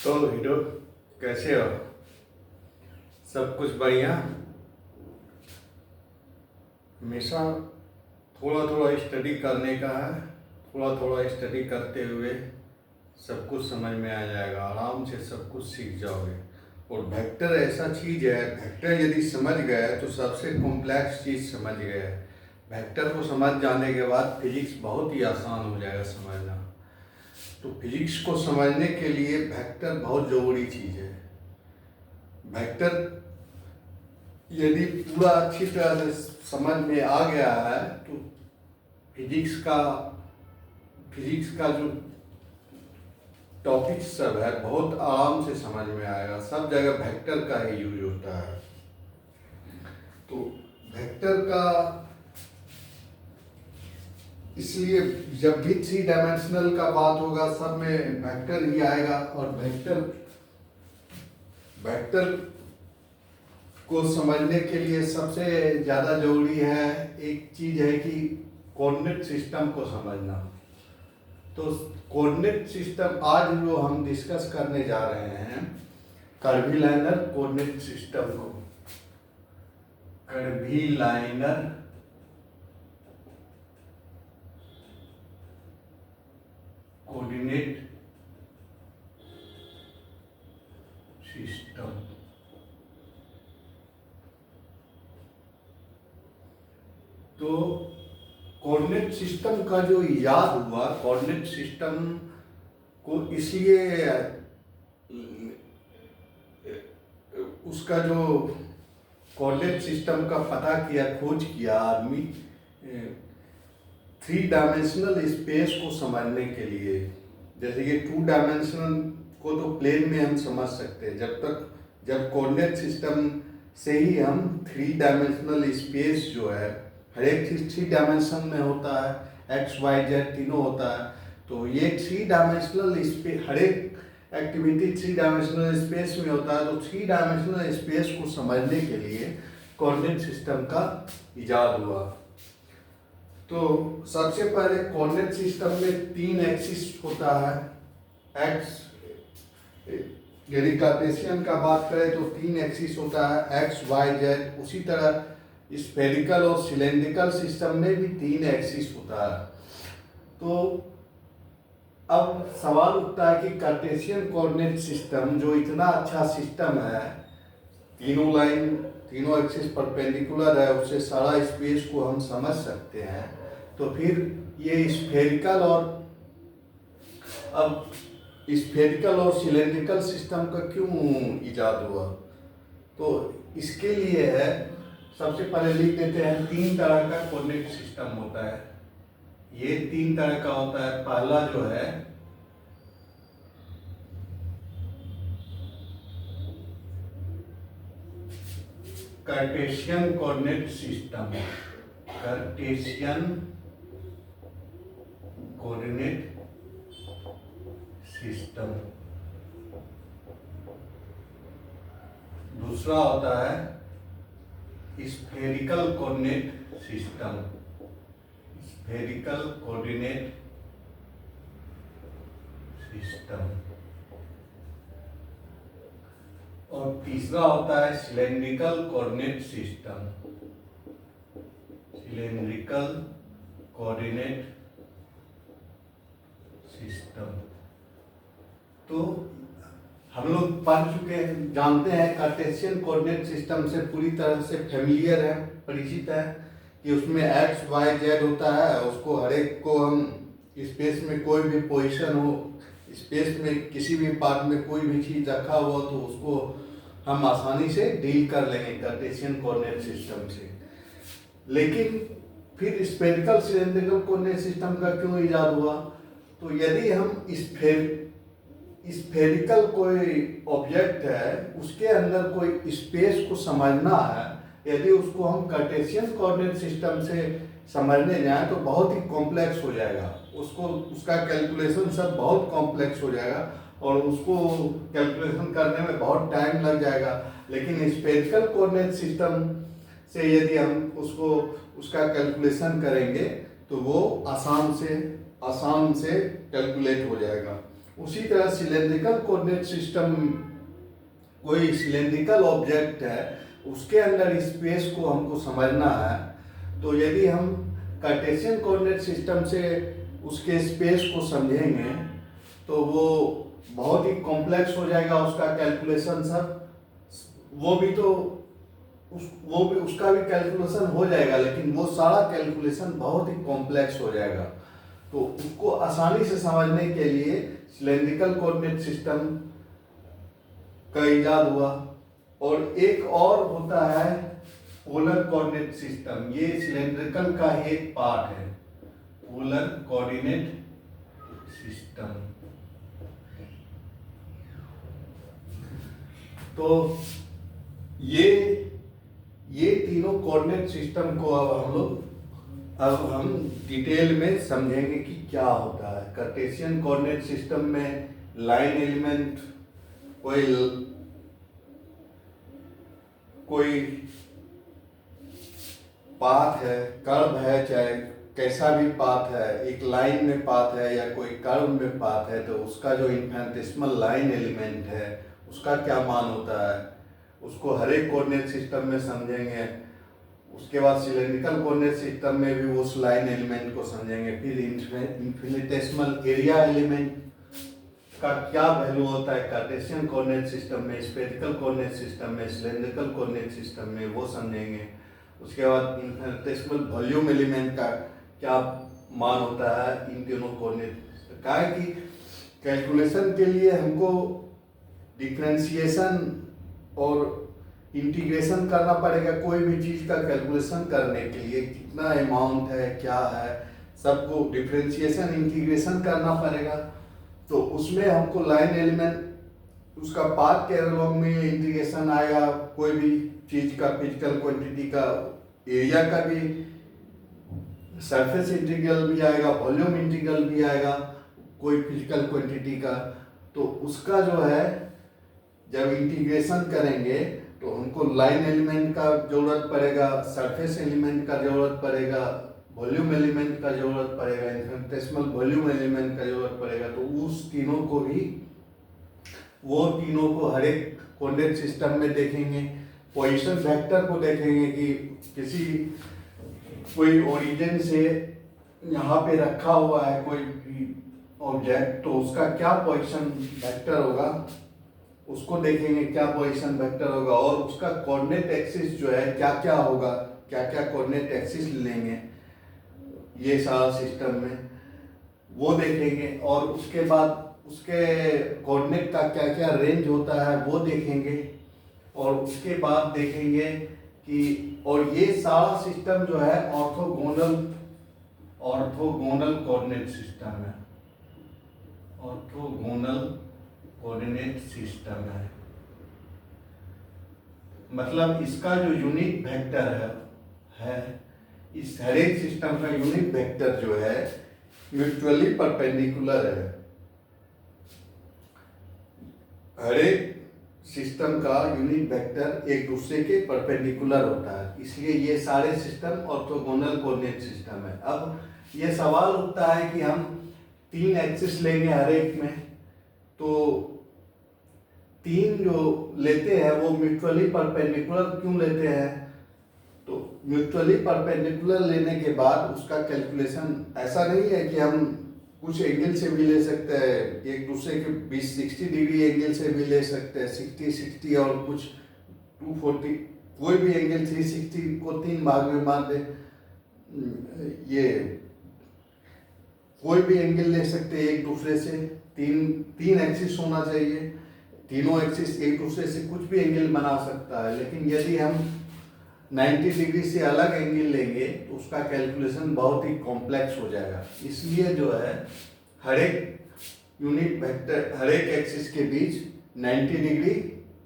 तो हीरो कैसे हो? सब कुछ बढ़िया। हमेशा थोड़ा थोड़ा स्टडी करने का है। थोड़ा थोड़ा स्टडी करते हुए सब कुछ समझ में आ जाएगा, आराम से सब कुछ सीख जाओगे। और वेक्टर ऐसा चीज़ है, वेक्टर यदि समझ गए तो सबसे कॉम्प्लेक्स चीज़ समझ गए। वेक्टर को समझ जाने के बाद फिजिक्स बहुत ही आसान हो जाएगा समझना। तो फिजिक्स को समझने के लिए वेक्टर बहुत ज़रूरी चीज़ है। वेक्टर यदि पूरा अच्छी तरह से समझ में आ गया है तो फिजिक्स का जो टॉपिक सब है बहुत आराम से समझ में आएगा। सब जगह वेक्टर का ही यूज होता है। तो वेक्टर का इसलिए जब भी थ्री डायमेंशनल का बात होगा सब में वेक्टर ही आएगा। और वेक्टर को समझने के लिए सबसे ज़्यादा जरूरी है एक चीज़ है कि कोऑर्डिनेट सिस्टम को समझना। तो कोऑर्डिनेट सिस्टम आज जो हम डिस्कस करने जा रहे हैं कर्वीलाइनर कोऑर्डिनेट सिस्टम को। कर्वीलाइनर कोऑर्डिनेट सिस्टम। तो कोऑर्डिनेट सिस्टम का जो याद हुआ, कोऑर्डिनेट सिस्टम को इसलिए उसका जो कोऑर्डिनेट सिस्टम का पता किया, खोज किया आदमी थ्री डायमेंशनल स्पेस को समझने के लिए। जैसे कि टू डायमेंशनल को तो प्लेन में हम समझ सकते हैं, जब कोऑर्डिनेट सिस्टम से ही हम थ्री डायमेंशनल स्पेस जो है, हर एक चीज थ्री डायमेंशन में होता है, एक्स वाई जेड तीनों होता है। तो ये थ्री डायमेंशनल स्पेस, हर एक एक्टिविटी थ्री डायमेंशनल स्पेस में होता है। तो थ्री डायमेंशनल स्पेस को समझने के लिए कोऑर्डिनेट सिस्टम का इजाद हुआ। तो सबसे पहले कोऑर्डिनेट सिस्टम में तीन एक्सिस होता है। एक्स, यदि कार्टेशियन का बात करें तो तीन एक्सिस होता है, एक्स वाई जेड। उसी तरह स्फेरिकल और सिलेंड्रिकल सिस्टम में भी तीन एक्सिस होता है। तो अब सवाल उठता है कि कार्टेशियन कोऑर्डिनेट सिस्टम जो इतना अच्छा सिस्टम है, तीनों एक्सिस परपेंडिकुलर है, उससे सारा स्पेस को हम समझ सकते हैं। तो फिर ये स्फेरिकल और सिलेंड्रिकल सिस्टम का क्यों इजाद हुआ? तो इसके लिए है, सबसे पहले लिख देते हैं तीन तरह का कोऑर्डिनेट सिस्टम होता है। ये तीन तरह का होता है। पहला जो है Cartesian coordinate system. Cartesian coordinate system. दूसरा होता है spherical coordinate system. Spherical coordinate system. और तीसरा होता है cylindrical coordinate system. Cylindrical coordinate system. तो हम लोग पढ़ चुके हैं, जानते हैं, कार्टेशियन कोऑर्डिनेट सिस्टम से पूरी तरह से फेमिलियर है, परिचित है कि उसमें एक्स वाई जेड होता है। उसको हर एक को हम स्पेस में कोई भी पोजीशन हो, स्पेस में किसी भी पार्ट में कोई भी चीज़ रखा हुआ तो उसको हम आसानी से डील कर लेंगे कार्टेशियन कोऑर्डिनेट सिस्टम से। लेकिन फिर स्फेरिकल सिलेंड्रिकल कोऑर्डिनेट सिस्टम का क्यों इजाद हुआ? तो यदि हम स्फेरिकल कोई ऑब्जेक्ट है, उसके अंदर कोई स्पेस को समझना है, यदि उसको हम कार्टेशियन कोऑर्डिनेट सिस्टम से समझने जाएं तो बहुत ही कॉम्प्लेक्स हो जाएगा। उसका कैलकुलेशन सब बहुत कॉम्प्लेक्स हो जाएगा और उसको कैलकुलेशन करने में बहुत टाइम लग जाएगा। लेकिन स्फेरिकल कोऑर्डिनेट सिस्टम से यदि हम उसका कैलकुलेशन करेंगे तो वो आसान से कैलकुलेट हो जाएगा। उसी तरह सिलेंड्रिकल कोऑर्डिनेट सिस्टम, कोई सिलेंड्रिकल ऑब्जेक्ट है, उसके अंदर स्पेस को हमको समझना है, तो यदि हम कार्टेशियन कोऑर्डिनेट सिस्टम से उसके स्पेस को समझेंगे तो वो बहुत ही कॉम्प्लेक्स हो जाएगा उसका कैलकुलेशन सब। वो भी तो वो भी उसका भी कैलकुलेशन हो जाएगा, लेकिन वो सारा कैलकुलेशन बहुत ही कॉम्प्लेक्स हो जाएगा। तो उसको आसानी से समझने के लिए सिलेंड्रिकल कोऑर्डिनेट सिस्टम का इजाद हुआ। और एक और होता है पोलर कोऑर्डिनेट सिस्टम। ये सिलेंड्रिकल का ही एक पार्ट है, पोलर कोऑर्डिनेट सिस्टम। तो ये तीनों कोऑर्डिनेट सिस्टम को अब हम डिटेल में समझेंगे कि क्या होता है। कार्टेशियन कोऑर्डिनेट सिस्टम में लाइन एलिमेंट, कोई पाथ है, कर्व है, चाहे कैसा भी पाथ है, एक लाइन में पाथ है या कोई कर्व में पाथ है, तो उसका जो इन्फिनिटेसिमल लाइन एलिमेंट है उसका क्या मान होता है, उसको हर एक कोऑर्डिनेट सिस्टम में समझेंगे। उसके बाद सिलेंड्रिकल कोऑर्डिनेट सिस्टम में भी उस लाइन एलिमेंट को समझेंगे। फिर इन्फिनिटेसिमल एरिया एलिमेंट का क्या वैल्यू होता है कार्टेशियन कोऑर्डिनेट सिस्टम में, स्फेरिकल कोऑर्डिनेट सिस्टम में, सिलेंड्रिकल कोऑर्डिनेट सिस्टम में, वो समझेंगे। उसके बाद इन्फिनिटेसिमल वॉल्यूम एलिमेंट का क्या मान होता है इन तीनों कोऑर्डिनेट का, है कि कैलकुलेशन के लिए हमको डिफरेंशिएशन और इंटीग्रेशन करना पड़ेगा। कोई भी चीज़ का कैलकुलेशन करने के लिए कितना अमाउंट है, क्या है, सबको डिफरेंशिएशन इंटीग्रेशन करना पड़ेगा। तो उसमें हमको लाइन एलिमेंट उसका पाथ के एनालॉग में इंटीग्रेशन आएगा। कोई भी चीज़ का, फिजिकल क्वांटिटी का, एरिया का भी सरफेस इंटीग्रल भी आएगा, वॉल्यूम इंटीग्रल भी आएगा कोई फिजिकल क्वांटिटी का। तो उसका जो है जब इंटीग्रेशन करेंगे तो हमको लाइन एलिमेंट का जरूरत पड़ेगा, सरफेस एलिमेंट का जरूरत पड़ेगा, वॉल्यूम एलिमेंट का जरूरत पड़ेगा, इन्फिनिटेसिमल वॉल्यूम एलिमेंट का जरूरत पड़ेगा। तो उस तीनों को भी, वो तीनों को हर एक कोऑर्डिनेट सिस्टम में देखेंगे। पोजीशन वेक्टर को देखेंगे कि कोई ओरिजिन से यहाँ पे रखा हुआ है कोई भी ऑब्जेक्ट, तो उसका क्या पोजीशन वेक्टर होगा, उसको देखेंगे क्या पोजीशन वेक्टर होगा। और उसका कोऑर्डिनेट एक्सिस जो है क्या क्या होगा, क्या क्या कोऑर्डिनेट एक्सिस लेंगे ये सारा सिस्टम में, वो देखेंगे। और उसके बाद उसके कोऑर्डिनेट का क्या क्या रेंज होता है वो देखेंगे। और उसके बाद देखेंगे कि, और ये सारा सिस्टम जो है ऑर्थोगोनल कोऑर्डिनेट सिस्टम है, ऑर्थोगोनल कोऑर्डिनेट सिस्टम है। मतलब इसका जो यूनिट वेक्टर है इस हर एक सिस्टम का यूनिट वेक्टर जो है म्यूचुअली परपेंडिकुलर है। हर एक सिस्टम का यूनिट वेक्टर एक दूसरे के परपेंडिकुलर होता है, इसलिए ये सारे सिस्टम ऑर्थोगोनल कोऑर्डिनेट सिस्टम है। अब ये सवाल उठता है कि हम 3 एक्सिस लेंगे हर एक में, तो 3 जो लेते हैं वो म्यूचुअली परपेंडिकुलर क्यों लेते हैं? तो म्यूचुअली परपेंडिकुलर लेने के बाद उसका कैलकुलेशन ऐसा नहीं है कि हम कुछ एंगल से भी ले सकते हैं, एक दूसरे के 60 डिग्री एंगल से भी ले सकते हैं, 60 और कुछ 240, कोई भी एंगल 360 को 3 भाग में बांट दे, ये कोई भी एंगल ले सकते हैं एक दूसरे से। तीन एक्सिस होना चाहिए, तीनों एक्सिस एक दूसरे से कुछ भी एंगल बना सकता है। लेकिन यदि हम 90 डिग्री से अलग एंगल लेंगे तो उसका कैलकुलेशन बहुत ही कॉम्प्लेक्स हो जाएगा। इसलिए जो है हर एक यूनिट वेक्टर, हर एक एक्सिस के बीच 90 डिग्री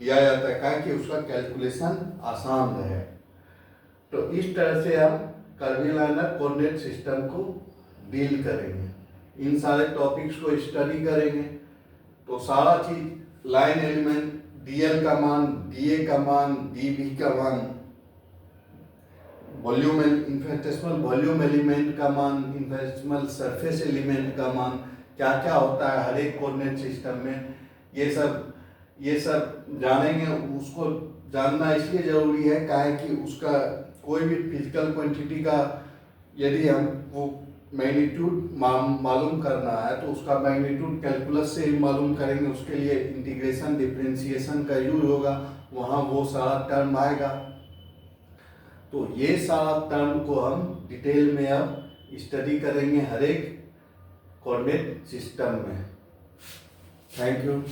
लिया जाता है ताकि उसका कैलकुलेशन आसान रहे। तो इस तरह से हम कर्वीलाइनर कोऑर्डिनेट सिस्टम को डील करेंगे, इन सारे टॉपिक्स को स्टडी करेंगे। तो सारा चीज लाइन एलिमेंट, डीएल का मान, डीए का मान, डीबी का मान, इन्फिनिटेसिमल वॉल्यूम एलिमेंट का मान, इन्फिनिटेसिमल सरफेस एलिमेंट का मान, क्या क्या होता है हर एक कोऑर्डिनेट सिस्टम में, ये सब जानेंगे। उसको जानना इसलिए ज़रूरी है क्या है कि उसका कोई भी फिजिकल क्वांटिटी का यदि हम वो मैग्नीट्यूड मालूम करना है तो उसका मैग्नीट्यूड कैलकुलस से ही मालूम करेंगे, उसके लिए इंटीग्रेशन डिफरेंशिएशन का यूज होगा, वहाँ वो सारा टर्म आएगा। तो ये सारा टर्म को हम डिटेल में अब स्टडी करेंगे हर एक कोऑर्डिनेट सिस्टम में। Thank you.